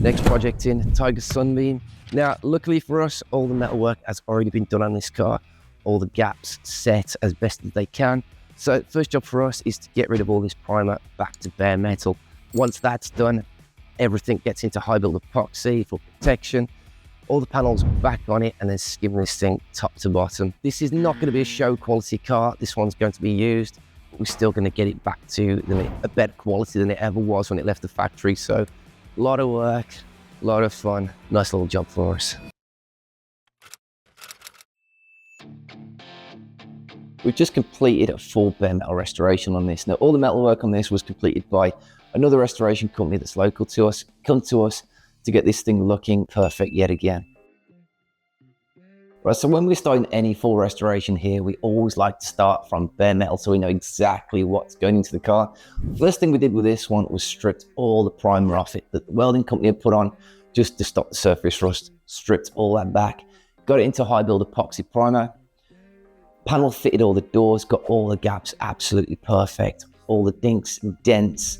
Next project in, Tiger Sunbeam. Now, luckily for us, all the metalwork has already been done on this car. All the gaps set as best as they can. So first job for us is to get rid of all this primer back to bare metal. Once that's done, everything gets into high build epoxy for protection. All the panels back on it and then skim this thing top to bottom. This is not going to be a show quality car. This one's going to be used. But we're still going to get it back to a better quality than it ever was when it left the factory. So a lot of work, a lot of fun, nice little job for us. We've just completed a full bare metal restoration on this. Now, all the metal work on this was completed by another restoration company that's local to us, come to us to get this thing looking perfect yet again. Right, so when we're starting any full restoration here, we always like to start from bare metal so we know exactly what's going into the car. First thing we did with this one was stripped all the primer off it that the welding company had put on just to stop the surface rust. Stripped all that back, got it into high build epoxy primer. Panel fitted all the doors, got all the gaps absolutely perfect. All the dinks and dents,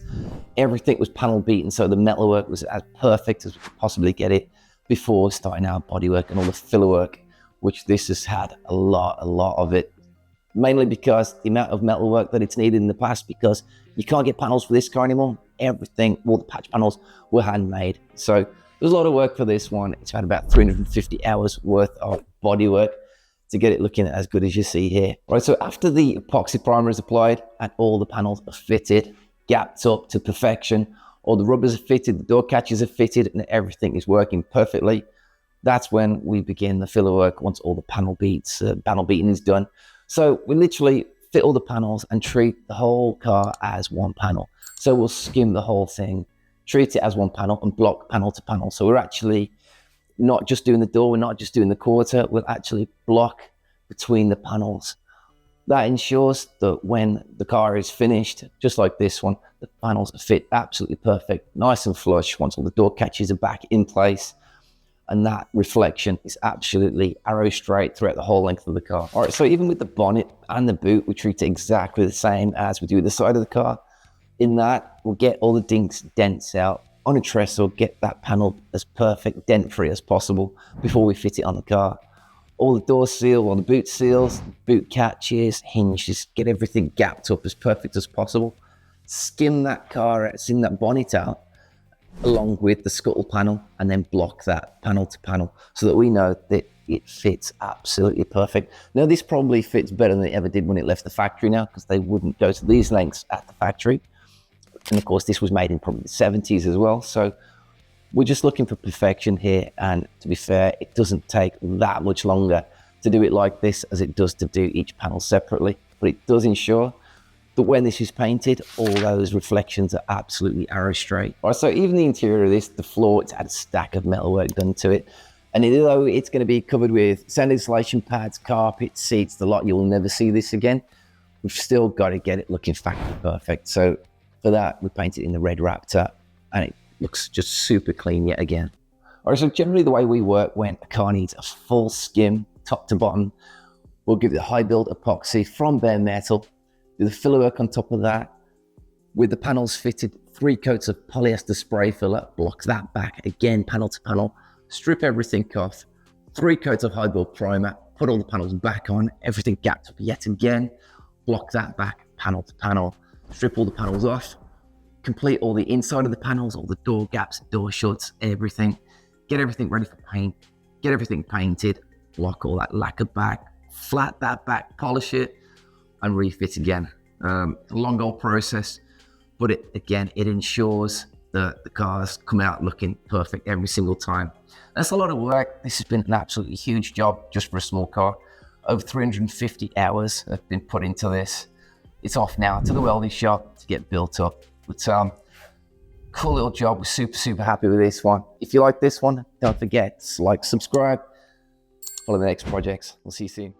everything was panel beaten, so the metalwork was as perfect as we could possibly get it before starting our bodywork and all the filler work, which this has had a lot of it. Mainly because the amount of metalwork that it's needed in the past, because you can't get panels for this car anymore. Everything, all the patch panels were handmade. So there's a lot of work for this one. It's had about 350 hours worth of bodywork to get it looking as good as you see here. Right, so after the epoxy primer is applied and all the panels are fitted, gapped up to perfection, all the rubbers are fitted, the door catches are fitted, and everything is working perfectly, that's when we begin the filler work once all the panel beating is done. So we literally fit all the panels and treat the whole car as one panel. So we'll skim the whole thing, treat it as one panel and block panel to panel. So we're actually not just doing the door, we're not just doing the quarter, we'll actually block between the panels. That ensures that when the car is finished, just like this one, the panels fit absolutely perfect, nice and flush once all the door catches are back in place. And that reflection is absolutely arrow straight throughout the whole length of the car. All right, so even with the bonnet and the boot, we treat it exactly the same as we do with the side of the car. In that, we'll get all the dinks, dents out on a trestle, get that panel as perfect, dent-free as possible before we fit it on the car. All the door seal, all the boot seals, boot catches, hinges, get everything gapped up as perfect as possible. Skim that car out, skim that bonnet out, along with the scuttle panel, and then block that panel to panel so that we know that it fits absolutely perfect. Now, this probably fits better than it ever did when it left the factory now, because they wouldn't go to these lengths at the factory. And of course, this was made in probably the 70s as well. So we're just looking for perfection here. And to be fair, it doesn't take that much longer to do it like this as it does to do each panel separately. But it does ensure that when this is painted, all those reflections are absolutely arrow straight. All right, so even the interior of this, the floor, it's had a stack of metalwork done to it. And although it's going to be covered with sound insulation pads, carpet, seats, the lot, you'll never see this again. We've still got to get it looking factory perfect. So for that, we painted it in the red Raptor, and it looks just super clean yet again. All right, so generally the way we work when a car needs a full skim, top to bottom, we'll give it a high build epoxy from bare metal, do the filler work on top of that. With the panels fitted, 3 coats of polyester spray filler, block that back again, panel to panel, strip everything off, 3 coats of high build primer, put all the panels back on, everything gapped up yet again, block that back, panel to panel, strip all the panels off, complete all the inside of the panels, all the door gaps, door shuts, everything, get everything ready for paint, get everything painted, block all that lacquer back, flat that back, polish it, and refit again. A long old process, but it ensures that the cars come out looking perfect every single time. That's a lot of work. This has been an absolutely huge job just for a small car. Over 350 hours have been put into this. It's off now to the welding shop to get built up. But cool little job. We're super happy with this one. If you like this one, don't forget to like, subscribe, follow the next projects. We'll see you soon.